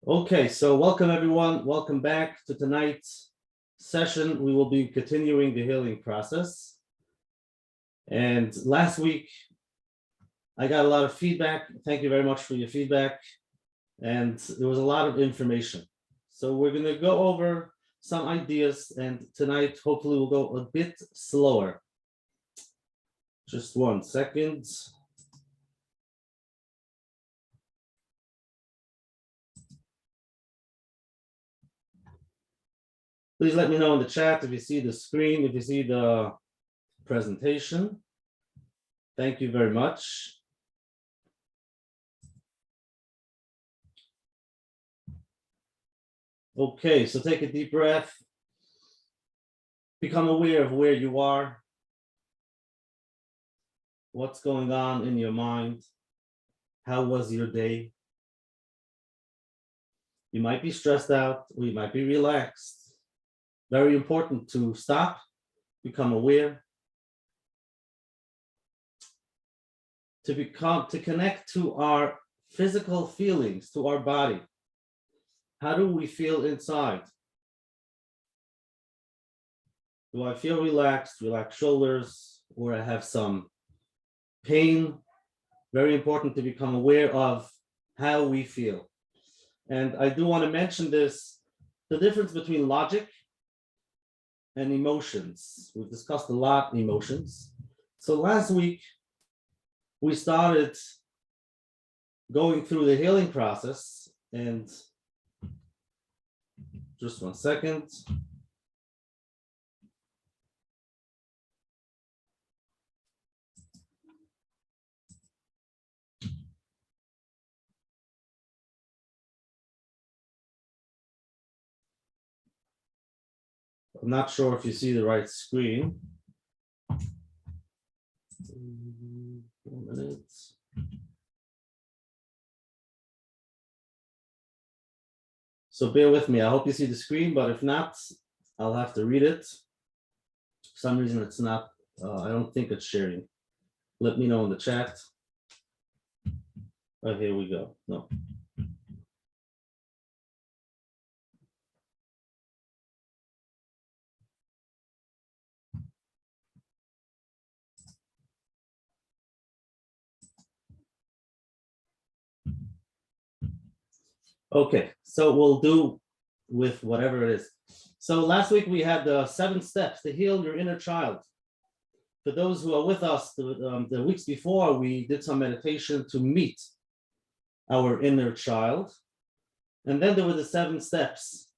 Okay, so welcome everyone. Welcome back to tonight's session. We will be continuing the healing process. And last week, I got a lot of feedback. Thank you very much for your feedback. And there was a lot of information. So we're going to go over some ideas, and tonight, hopefully, we'll go a bit slower. Just 1 second. Please let me know in the chat if you see the screen, if you see the presentation. Thank you very much. Okay, so take a deep breath. Become aware of where you are, what's going on in your mind, how was your day. You might be stressed out, or you might be relaxed. Very important to stop, become aware, to connect to our physical feelings, to our body. How do we feel inside? Do I feel relaxed shoulders, or I have some pain? Very important to become aware of how we feel. And I do want to mention this, the difference between logic and emotions. We've discussed a lot emotions. So last week, we started going through the healing process, and just 1 second. I'm not sure if you see the right screen. 4 minutes. So bear with me. I hope you see the screen, but if not, I'll have to read it. For some reason, it's not, I don't think it's sharing. Let me know in the chat. Oh, here we go. No. Okay, so we'll do with whatever it is. So last week we had the 7 steps to heal your inner child. For those who are with us, the weeks before, we did some meditation to meet our inner child. And then there were the 7 steps.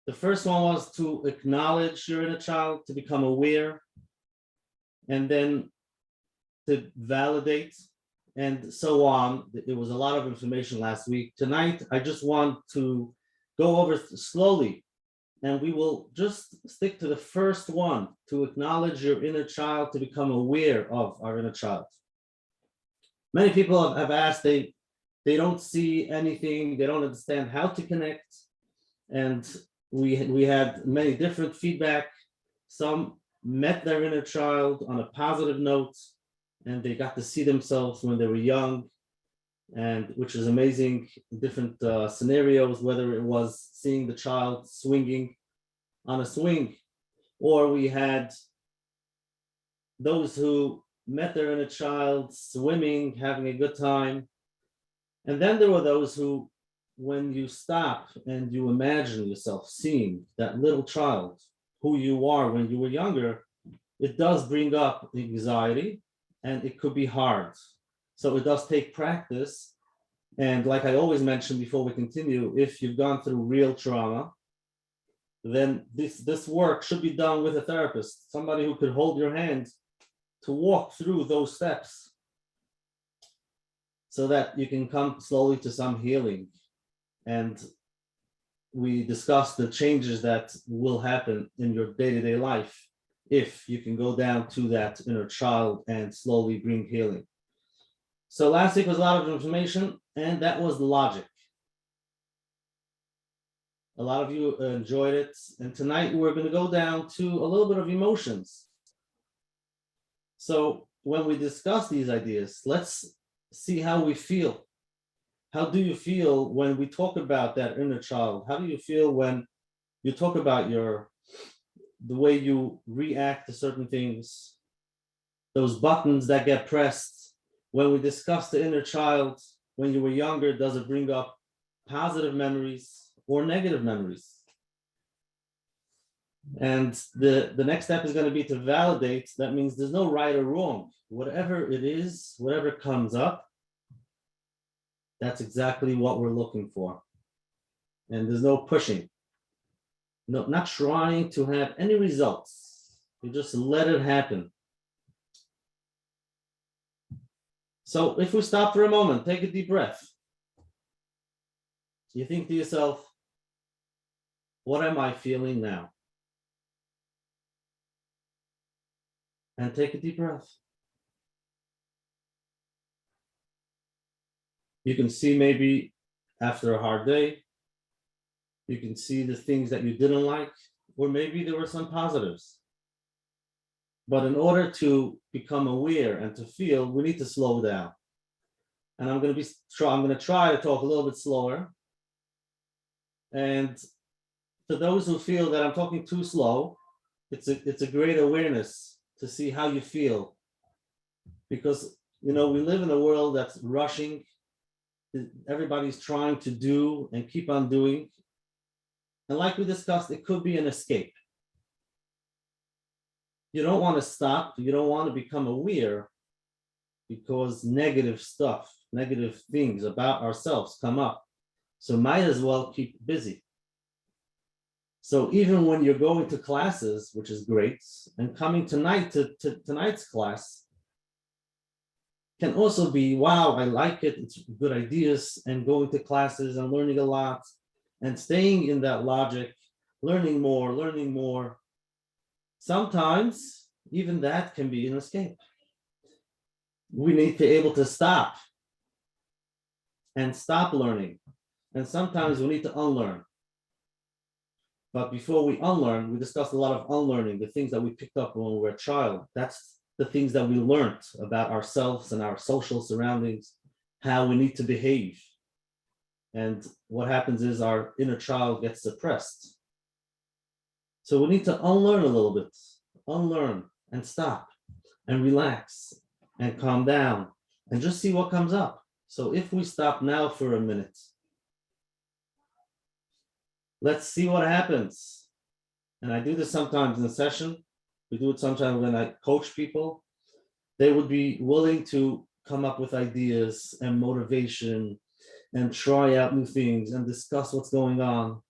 The first one was to acknowledge your inner child, to become aware, and then to validate, and so on. There was a lot of information last week. Tonight, I just want to go over slowly, and we will just stick to the first one, to acknowledge your inner child, to become aware of our inner child. Many people have asked, they don't see anything, they don't understand how to connect, and we had many different feedback. Some met their inner child on a positive note, and they got to see themselves when they were young, and which is amazing. Different scenarios, whether it was seeing the child swinging on a swing, or we had those who met their inner child swimming, having a good time. And then there were those who, when you stop and you imagine yourself seeing that little child, who you are when you were younger, it does bring up anxiety, and it could be hard. So it does take practice. And like I always mention before we continue, if you've gone through real trauma, then this work should be done with a therapist, somebody who could hold your hand to walk through those steps, so that you can come slowly to some healing. And we discussed the changes that will happen in your day-to-day life if you can go down to that inner child and slowly bring healing. So last week was a lot of information, and that was logic. A lot of you enjoyed it. And tonight we're going to go down to a little bit of emotions. So when we discuss these ideas, let's see how we feel. How do you feel when we talk about that inner child? How do you feel when you talk about the way you react to certain things, those buttons that get pressed? When we discuss the inner child, when you were younger, does it bring up positive memories or negative memories? And the next step is going to be to validate. That means there's no right or wrong. Whatever it is, whatever comes up, that's exactly what we're looking for. And there's no pushing. No, not trying to have any results. You just let it happen. So if we stop for a moment, take a deep breath. You think to yourself, what am I feeling now? And take a deep breath. You can see maybe after a hard day, you can see the things that you didn't like, or maybe there were some positives. But in order to become aware and to feel, we need to slow down. And I'm going to try to talk a little bit slower. And for those who feel that I'm talking too slow, it's a great awareness to see how you feel. Because, we live in a world that's rushing. Everybody's trying to do and keep on doing. And like we discussed, it could be an escape. You don't want to stop. You don't want to become aware because negative stuff, negative things about ourselves come up. So might as well keep busy. So even when you're going to classes, which is great, and coming tonight to tonight's class can also be, wow, I like it. It's good ideas, and going to classes and learning a lot and staying in that logic, learning more. Sometimes even that can be an escape. We need to be able to stop and stop learning. And sometimes we need to unlearn. But before we unlearn, we discussed a lot of unlearning, the things that we picked up when we were a child. That's the things that we learned about ourselves and our social surroundings, how we need to behave. And what happens is our inner child gets suppressed. So we need to unlearn a little bit, unlearn and stop and relax and calm down and just see what comes up. So if we stop now for a minute, let's see what happens. And I do this sometimes in a session. We do it sometimes when I coach people. They would be willing to come up with ideas and motivation and try out new things and discuss what's going on.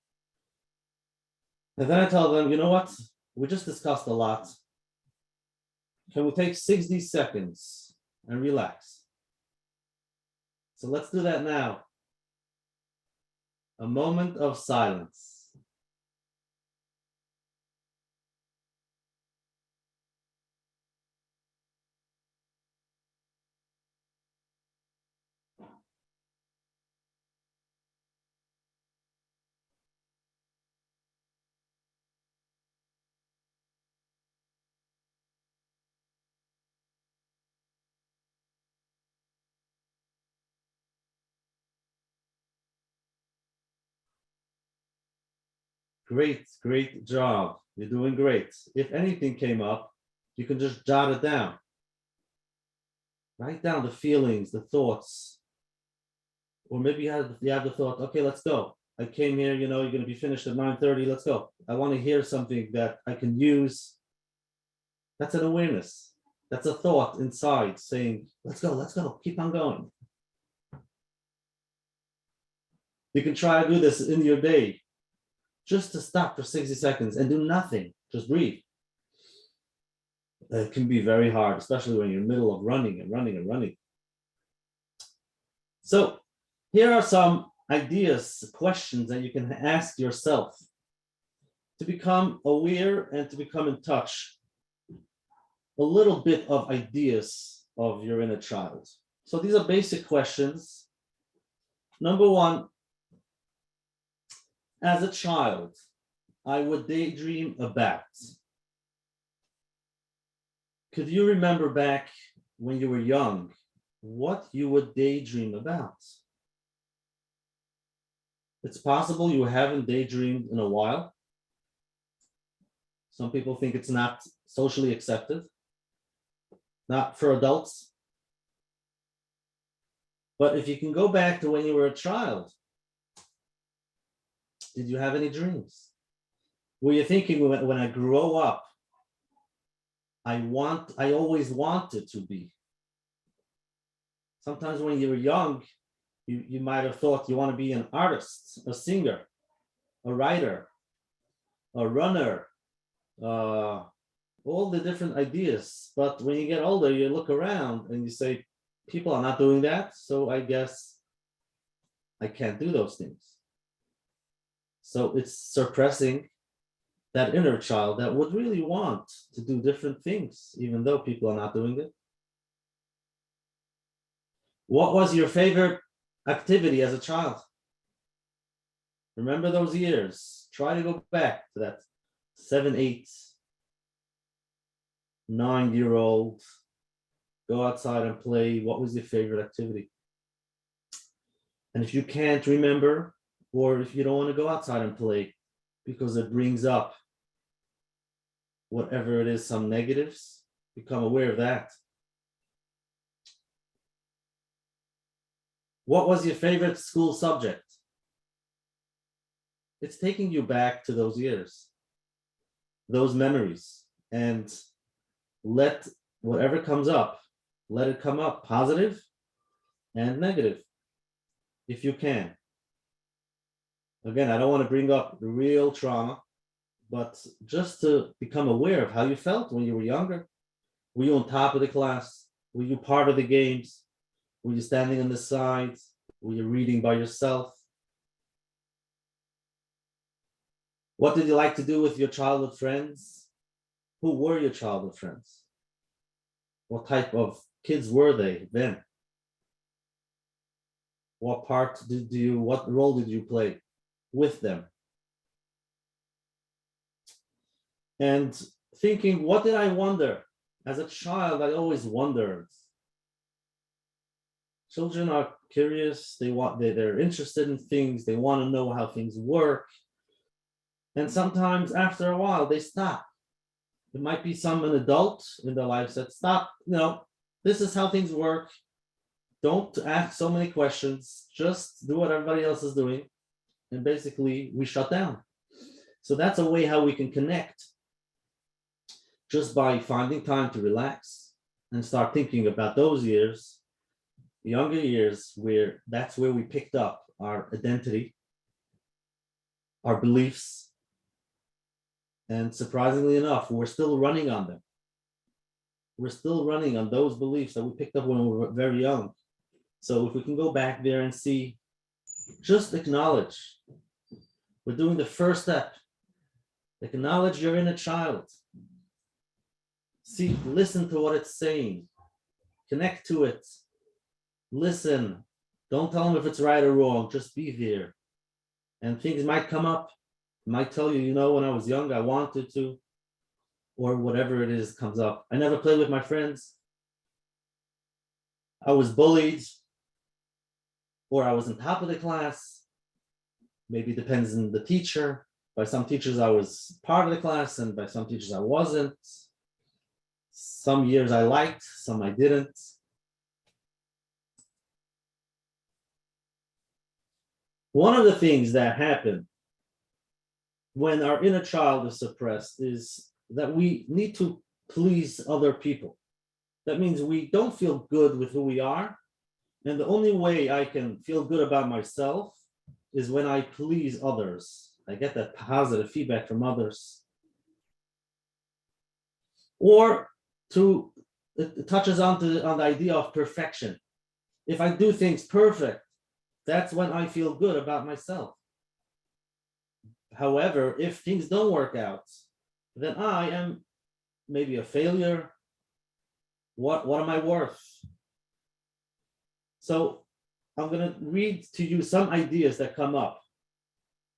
And then I tell them, you know what? We just discussed a lot. Can we take 60 seconds and relax? So let's do that now. A moment of silence. Great job. You're doing great. If anything came up, you can just jot it down. Write down the feelings, the thoughts. Or maybe you have the thought, okay, let's go. I came here, you're going to be finished at 9:30. Let's go. I want to hear something that I can use. That's an awareness. That's a thought inside saying, let's go, keep on going. You can try to do this in your day. Just to stop for 60 seconds and do nothing, just breathe. It can be very hard, especially when you're in the middle of running. So here are some ideas, questions that you can ask yourself to become aware and to become in touch. A little bit of ideas of your inner child. So these are basic questions. Number one, as a child, I would daydream about. Could you remember back when you were young, what you would daydream about? It's possible you haven't daydreamed in a while. Some people think it's not socially accepted, not for adults. But if you can go back to when you were a child, did you have any dreams? Were you thinking, when I grow up, I always wanted to be? Sometimes when you were young, you might have thought you want to be an artist, a singer, a writer, a runner, all the different ideas. But when you get older, you look around and you say, people are not doing that, so I guess I can't do those things. So it's suppressing that inner child that would really want to do different things, even though people are not doing it. What was your favorite activity as a child? Remember those years. Try to go back to that 7, 8, 9-year-old. Go outside and play. What was your favorite activity? And if you can't remember, or if you don't want to go outside and play because it brings up whatever it is, some negatives, become aware of that. What was your favorite school subject? It's taking you back to those years, those memories, and let whatever comes up, let it come up, positive and negative, if you can. Again, I don't want to bring up the real trauma, but just to become aware of how you felt when you were younger. Were you on top of the class? Were you part of the games? Were you standing on the sides? Were you reading by yourself? What did you like to do with your childhood friends? Who were your childhood friends? What type of kids were they then? What role did you play with them? And thinking, what did I wonder? As a child, I always wondered. Children are curious, they're interested in things, they want to know how things work. And sometimes after a while, they stop. There might be an adult in their lives that stop, this is how things work. Don't ask so many questions, just do what everybody else is doing. And basically, we shut down. So that's a way how we can connect, just by finding time to relax and start thinking about those years, younger years, where that's where we picked up our identity, our beliefs. And surprisingly enough, we're still running on them. We're still running on those beliefs that we picked up when we were very young. So if we can go back there and see, just acknowledge. We're doing the first step. Acknowledge your inner child. See, listen to what it's saying. Connect to it. Listen. Don't tell them if it's right or wrong. Just be there. And things might come up. Might tell you, when I was young, I wanted to, or whatever it is comes up. I never played with my friends. I was bullied, or I was on top of the class. Maybe it depends on the teacher. By some teachers, I was part of the class, and by some teachers, I wasn't. Some years I liked, some I didn't. One of the things that happen when our inner child is suppressed is that we need to please other people. That means we don't feel good with who we are. And the only way I can feel good about myself is when I please others. I get that positive feedback from others. Or it touches on the idea of perfection. If I do things perfect, that's when I feel good about myself. However, if things don't work out, then I am maybe a failure. What am I worth? So I'm going to read to you some ideas that come up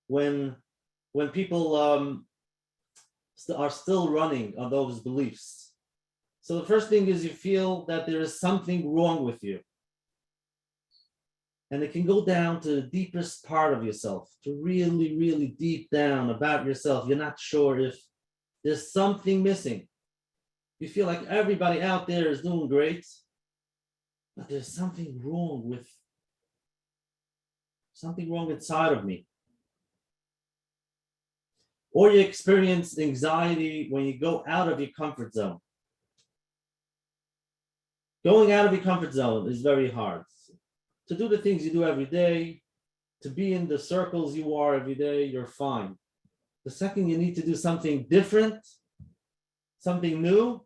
when people are still running on those beliefs. So the first thing is you feel that there is something wrong with you. And it can go down to the deepest part of yourself, to really, really deep down about yourself. You're not sure if there's something missing. You feel like everybody out there is doing great, but there's something wrong inside of me. Or you experience anxiety when you go out of your comfort zone. Going out of your comfort zone is very hard. To do the things you do every day, to be in the circles you are every day, you're fine. The second you need to do something different, something new,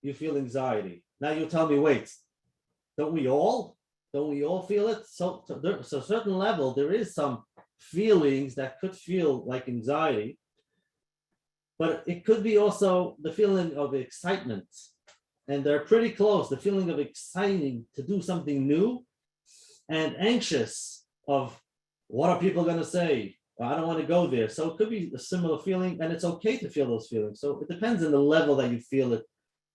you feel anxiety. Now you tell me, wait, don't we all feel it? So a certain level, there is some feelings that could feel like anxiety, but it could be also the feeling of excitement. And they're pretty close, the feeling of exciting to do something new and anxious of what are people going to say? I don't want to go there. So it could be a similar feeling, and it's okay to feel those feelings. So it depends on the level that you feel it.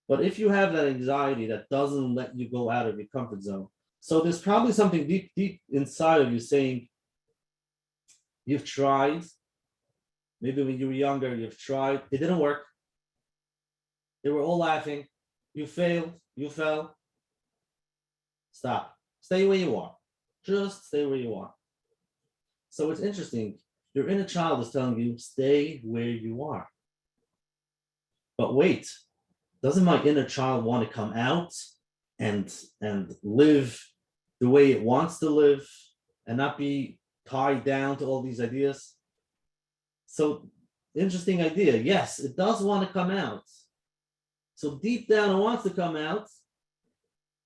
But if you have that anxiety that doesn't let you go out of your comfort zone, so there's probably something deep, deep inside of you saying, you've tried, maybe when you were younger, you've tried, it didn't work. They were all laughing. You failed, you fell. Stop. Stay where you are. Just stay where you are. So it's interesting. Your inner child is telling you, stay where you are. But wait, doesn't my inner child want to come out and live the way it wants to live and not be tied down to all these ideas? So interesting idea. Yes, it does want to come out. So deep down it wants to come out,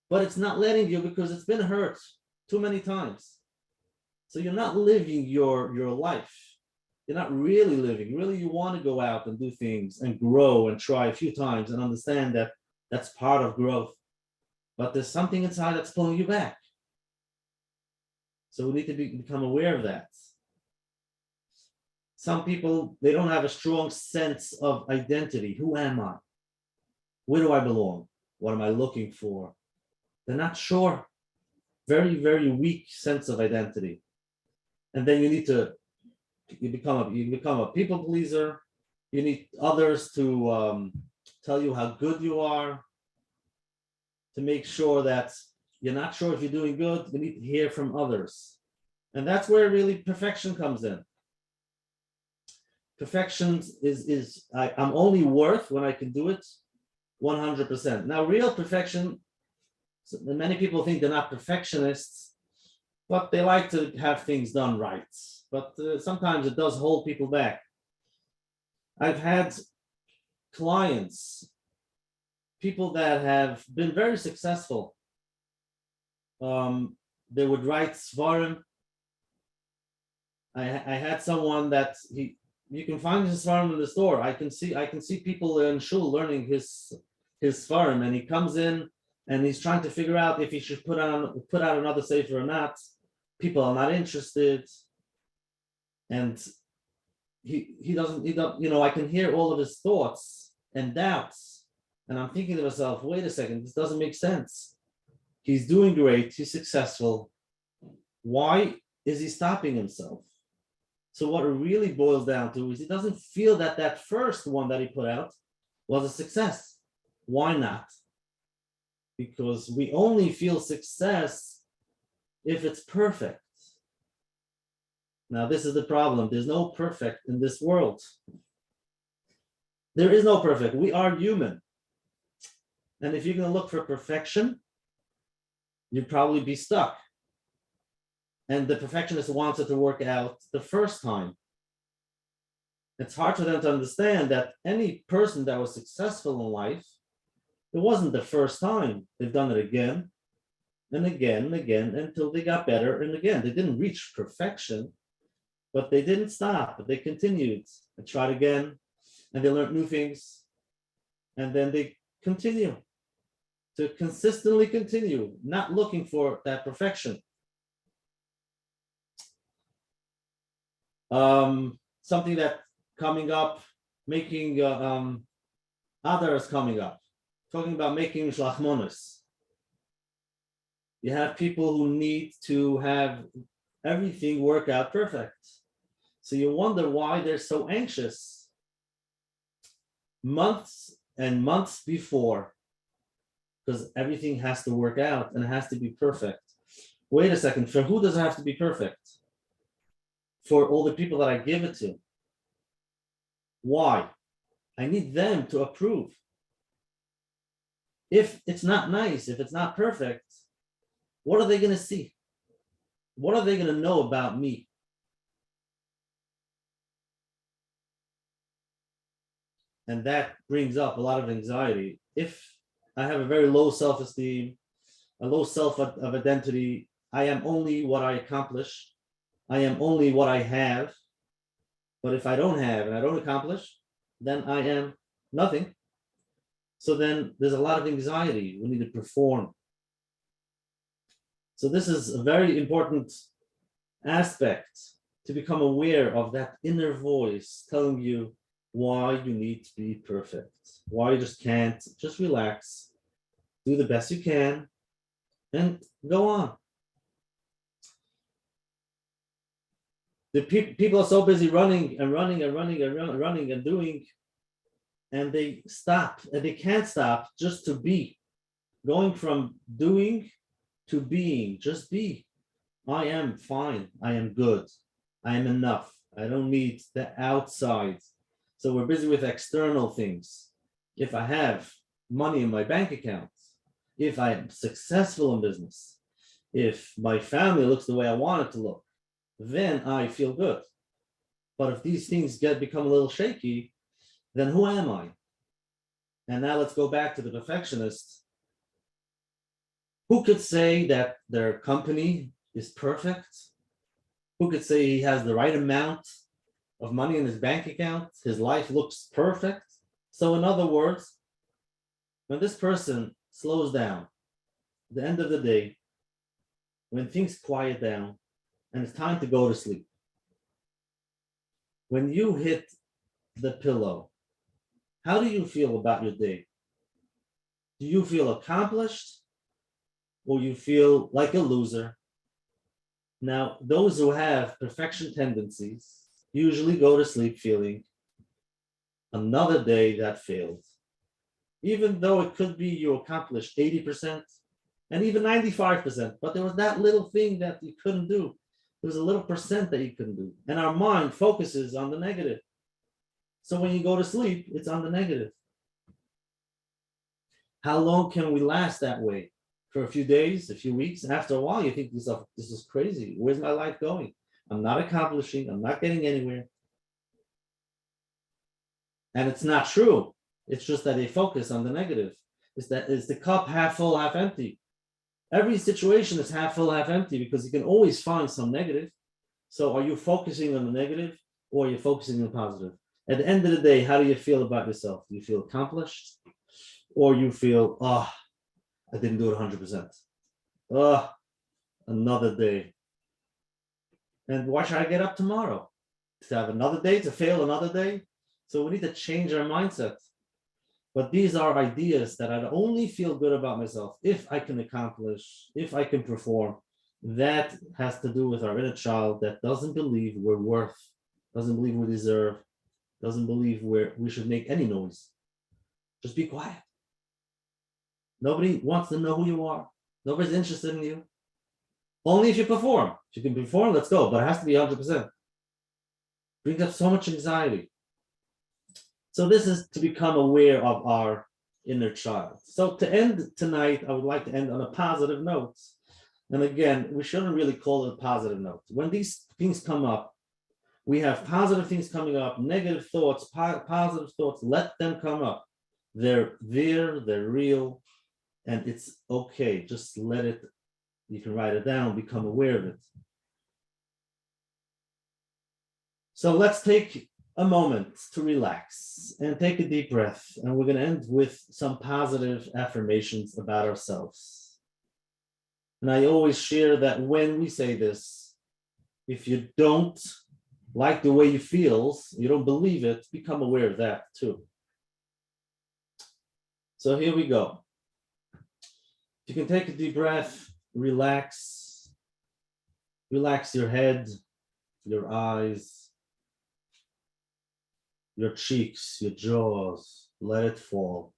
but it's not letting you because it's been hurt too many times. So you're not living your life. You're not really living. Really, you want to go out and do things and grow and try a few times and understand that that's part of growth. But there's something inside that's pulling you back. So we need to become aware of that. Some people, they don't have a strong sense of identity. Who am I? Where do I belong? What am I looking for? They're not sure. Very, very weak sense of identity. And then you become a people pleaser. You need others to tell you how good you are, to make sure that you're not sure if you're doing good. You need to hear from others. And that's where really perfection comes in. Perfection is I'm only worth when I can do it 100%. Now, real perfection, many people think they're not perfectionists, but they like to have things done right. But sometimes it does hold people back. I've had clients, people that have been very successful. They would write svarim. I had someone that you can find his svarim in the store. I can see people in shul learning his svarim, and he comes in and he's trying to figure out if he should put out another sefer or not. People are not interested, and he doesn't, I can hear all of his thoughts and doubts, and I'm thinking to myself, wait a second, this doesn't make sense. He's doing great, he's successful. Why is he stopping himself? So what it really boils down to is he doesn't feel that first one that he put out was a success. Why not? Because we only feel success if it's perfect. Now, this is the problem. There's no perfect in this world. There is no perfect. We are human. And if you're going to look for perfection, you'd probably be stuck. And the perfectionist wants it to work out the first time. It's hard for them to understand that any person that was successful in life, it wasn't the first time. They've done it again and again and again until they got better. And again, they didn't reach perfection, but they didn't stop. They continued and tried again, and they learned new things. And then they continue to consistently continue, not looking for that perfection. Something that coming up, making others coming up, talking about making shlachmonos. You have people who need to have everything work out perfect. So you wonder why they're so anxious months and months before, because everything has to work out and it has to be perfect. Wait a second, for who does it have to be perfect? For all the people that I give it to. Why? I need them to approve. If it's not nice, if it's not perfect, what are they going to see? What are they going to know about me? And that brings up a lot of anxiety. If I have a very low self-esteem, a low self of identity, I am only what I accomplish. I am only what I have. But if I don't have and I don't accomplish, then I am nothing. So then there's a lot of anxiety. We need to perform. So this is a very important aspect, to become aware of that inner voice telling you why you need to be perfect, why you just can't. Just relax, do the best you can, and go on. The people are so busy running and doing, and they stop, and they can't stop just to be. Going from doing to being, just be. I am fine, I am good, I am enough, I don't need the outside. So we're busy with external things. If I have money in my bank account, if I am successful in business, if my family looks the way I want it to look, then I feel good. But if these things become a little shaky, then who am I? And now let's go back to the perfectionist. Who could say that their company is perfect? Who could say he has the right amount of money in his bank account? His life looks perfect. So in other words, when this person slows down, at the end of the day, when things quiet down and it's time to go to sleep, when you hit the pillow, how do you feel about your day? Do you feel accomplished, or you feel like a loser? Now, those who have perfection tendencies usually go to sleep feeling another day that failed. Even though it could be you accomplished 80% and even 95%, but there was that little thing that you couldn't do. There was a little percent that you couldn't do. And our mind focuses on the negative. So when you go to sleep, it's on the negative. How long can we last that way? For a few days, a few weeks. After a while, you think to yourself, this is crazy. Where's my life going? I'm not accomplishing. I'm not getting anywhere. And it's not true. It's just that they focus on the negative. Is the cup half full, half empty? Every situation is half full, half empty, because you can always find some negative. So are you focusing on the negative, or are you focusing on the positive? At the end of the day, how do you feel about yourself? Do you feel accomplished? Or you feel, I didn't do it 100%. Another day. And why should I get up tomorrow? To have another day, to fail another day? So we need to change our mindset. But these are ideas that I'd only feel good about myself if I can accomplish, if I can perform. That has to do with our inner child that doesn't believe we're worth, doesn't believe we deserve, doesn't believe we should make any noise. Just be quiet. Nobody wants to know who you are. Nobody's interested in you. Only if you perform. If you can perform, let's go. But it has to be 100%. Brings up so much anxiety. So this is to become aware of our inner child. So to end tonight, I would like to end on a positive note. And again, we shouldn't really call it a positive note. When these things come up, we have positive things coming up, negative thoughts, positive thoughts, let them come up. They're there, they're real, and it's okay. Just let it, you can write it down, become aware of it. So let's take a moment to relax and take a deep breath. And we're going to end with some positive affirmations about ourselves. And I always share that when we say this, if you don't like the way you feel, you don't believe it, become aware of that too. So here we go. You can take a deep breath relax your head, your eyes, your cheeks, your jaws. Let it fall.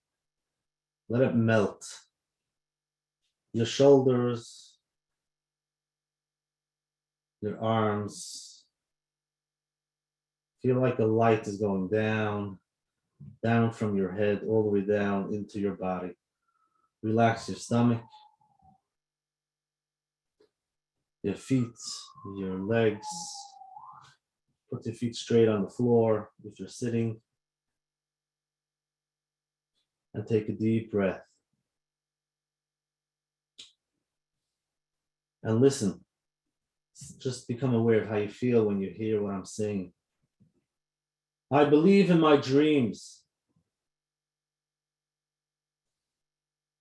Let it melt. Your shoulders, your arms. Feel like a light is going down from your head all the way down into your body. Relax your stomach, your feet, your legs. Put your feet straight on the floor if you're sitting. And take a deep breath. And listen. Just become aware of how you feel when you hear what I'm saying. I believe in my dreams.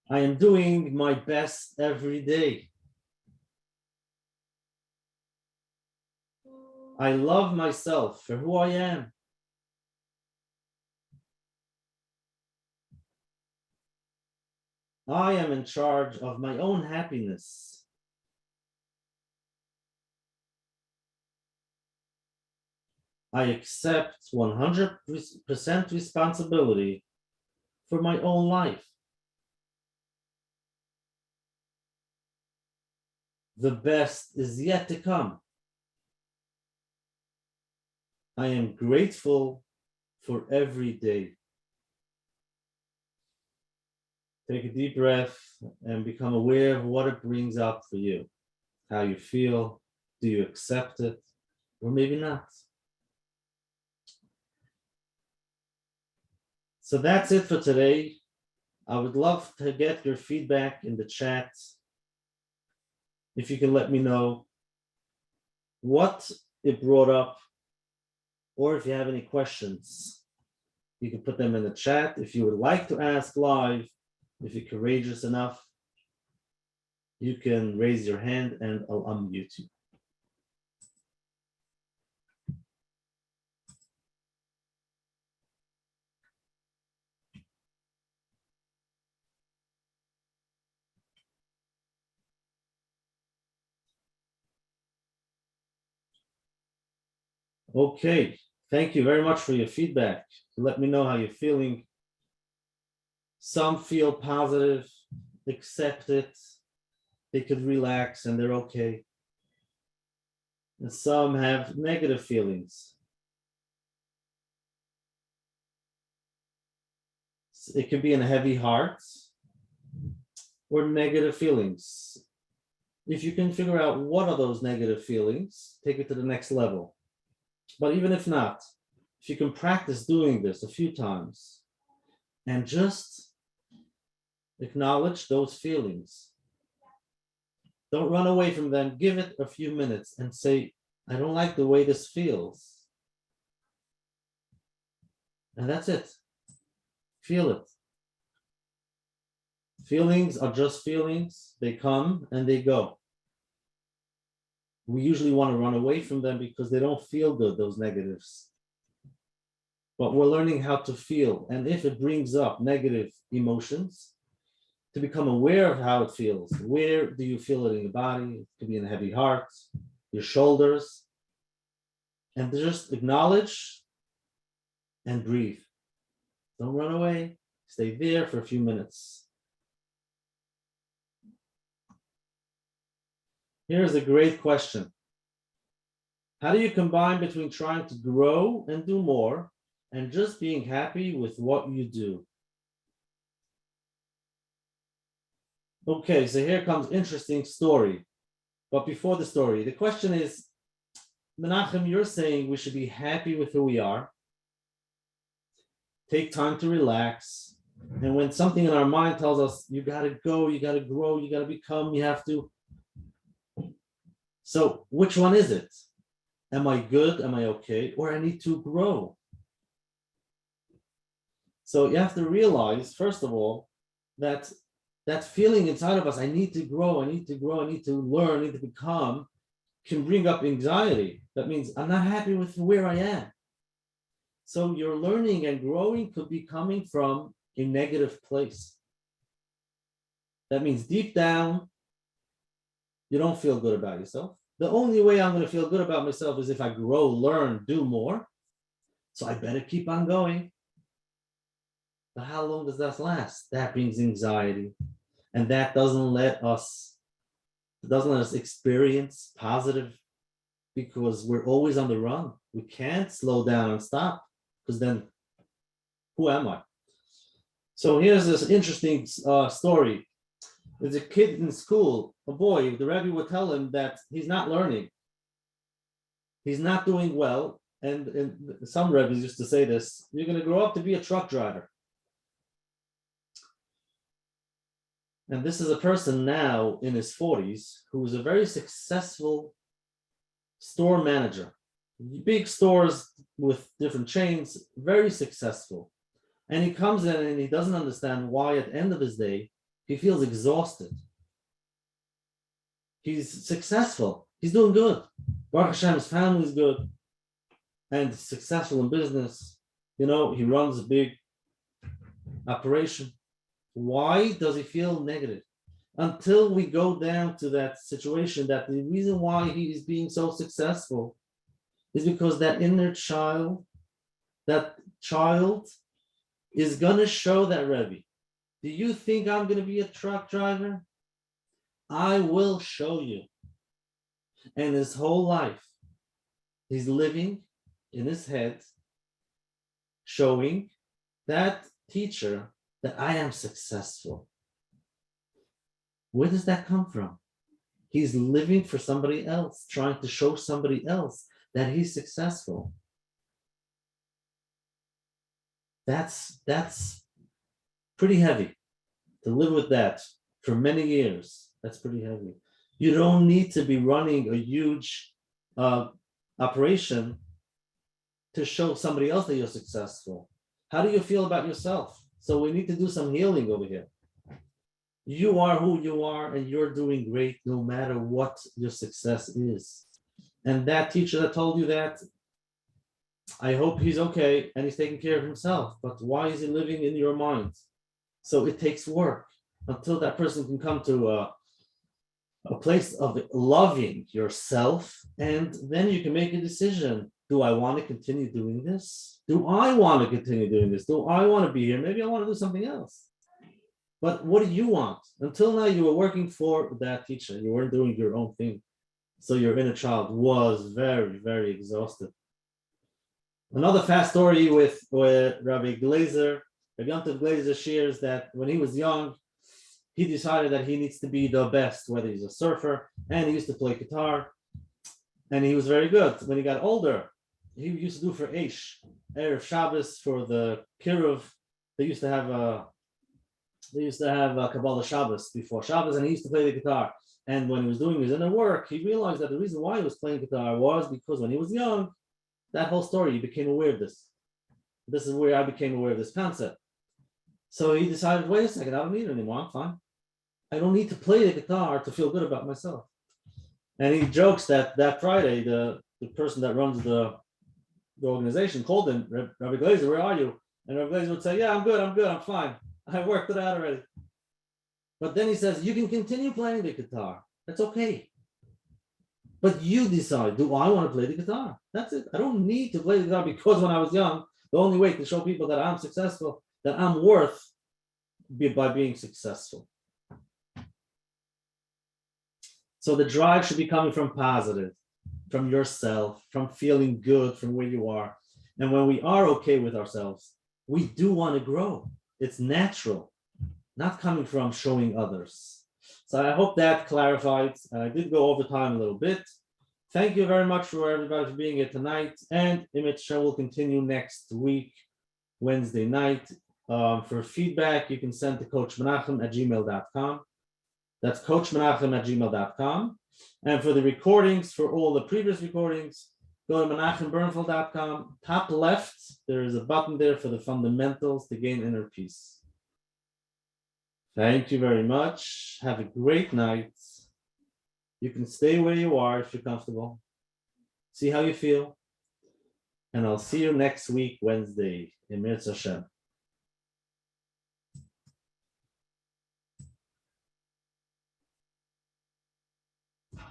I am doing my best every day. I love myself for who I am. I am in charge of my own happiness. I accept 100% responsibility for my own life. The best is yet to come. I am grateful for every day. Take a deep breath and become aware of what it brings up for you. How you feel. Do you accept it? Or maybe not. So that's it for today. I would love to get your feedback in the chat. If you can let me know what it brought up, or if you have any questions, you can put them in the chat. If you would like to ask live, if you're courageous enough, you can raise your hand and I'll unmute you. Okay, thank you very much for your feedback. Let me know how you're feeling. Some feel positive, accept it, they could relax and they're okay. And some have negative feelings. It could be in a heavy heart or negative feelings. If you can figure out what are those negative feelings, take it to the next level. But even if not, if you can practice doing this a few times and just acknowledge those feelings. Don't run away from them. Give it a few minutes and say, I don't like the way this feels. And that's it. Feel it. Feelings are just feelings. They come and they go. We usually want to run away from them because they don't feel good, those negatives. But we're learning how to feel. And if it brings up negative emotions, to become aware of how it feels. Where do you feel it in your body? It could be in a heavy heart, your shoulders. And just acknowledge and breathe. Don't run away. Stay there for a few minutes. Here's a great question. How do you combine between trying to grow and do more and just being happy with what you do? Okay, so here comes interesting story. But before the story, the question is, Menachem, you're saying we should be happy with who we are, take time to relax, and when something in our mind tells us, you gotta go, you gotta grow, you gotta become, you have to. So which one is it? Am I good? Am I okay? Or I need to grow? So you have to realize, first of all, that that feeling inside of us, I need to grow, I need to grow, I need to learn, I need to become, can bring up anxiety. That means I'm not happy with where I am. So your learning and growing could be coming from a negative place. That means deep down, you don't feel good about yourself. The only way I'm going to feel good about myself is if I grow, learn, do more. So I better keep on going. But how long does that last? That brings anxiety. And that doesn't let us experience positive, because we're always on the run. We can't slow down and stop, because then who am I? So here's this interesting story. There's a kid in school, a boy, the Rebbe would tell him that he's not learning. He's not doing well. And some Rebbes used to say this: you're going to grow up to be a truck driver. And this is a person now in his 40s who is a very successful store manager. Big stores with different chains, very successful. And he comes in and he doesn't understand why at the end of his day, he feels exhausted. He's successful. He's doing good. Baruch Hashem, his family's good. And successful in business. You know, he runs a big operation. Why does he feel negative? Until we go down to that situation that the reason why he is being so successful is because that inner child, is going to show that Rebbe. Do you think I'm going to be a truck driver? I will show you. And his whole life, he's living in his head, showing that teacher that I am successful. Where does that come from? He's living for somebody else, trying to show somebody else that he's successful. That's pretty heavy to live with that for many years. That's pretty heavy. You don't need to be running a huge operation to show somebody else that you're successful. How do you feel about yourself? So we need to do some healing over here. You are who you are, and you're doing great no matter what your success is. And that teacher that told you that, I hope he's okay and he's taking care of himself. But why is he living in your mind? So it takes work until that person can come to a place of loving yourself, and then you can make a decision. Do I want to continue doing this? Do I want to continue doing this? Do I want to be here? Maybe I want to do something else. But what do you want? Until now, you were working for that teacher. You weren't doing your own thing. So your inner child was very, very exhausted. Another fast story with Rabbi Glazer. Rabbi Yontif Glazer shares that when he was young, he decided that he needs to be the best, whether he's a surfer, and he used to play guitar. And he was very good. When he got older, he used to do for Eish, Erev Shabbos, for the Kiruv. They used to have Kabbalah Shabbos before Shabbos, and he used to play the guitar. And when he was doing his inner work, he realized that the reason why he was playing guitar was because when he was young, that whole story, he became aware of this. This is where I became aware of this concept. So he decided, wait a second, I don't need it anymore, I'm fine. I don't need to play the guitar to feel good about myself. And he jokes that Friday, the person that runs the organization called him, Rabbi Glazer, where are you? And Rabbi Glazer would say, yeah, I'm good, I'm fine. I worked it out already. But then he says, you can continue playing the guitar. That's okay. But you decide, do I want to play the guitar? That's it. I don't need to play the guitar because when I was young, the only way to show people that I'm successful, that I'm worth by being successful. So the drive should be coming from positive, from yourself, from feeling good from where you are. And when we are okay with ourselves, we do want to grow. It's natural, not coming from showing others. So I hope that clarified. I did go over time a little bit. Thank you very much for everybody for being here tonight. And Image Show will continue next week, Wednesday night. For feedback, you can send to Coach Menachem at gmail.com. That's Coach Menachem at gmail.com. And for the recordings, for all the previous recordings, go to menachembernfeld.com. Top left, there is a button there for the fundamentals to gain inner peace. Thank you very much. Have a great night. You can stay where you are if you're comfortable. See how you feel. And I'll see you next week, Wednesday, in Mirz Hashem.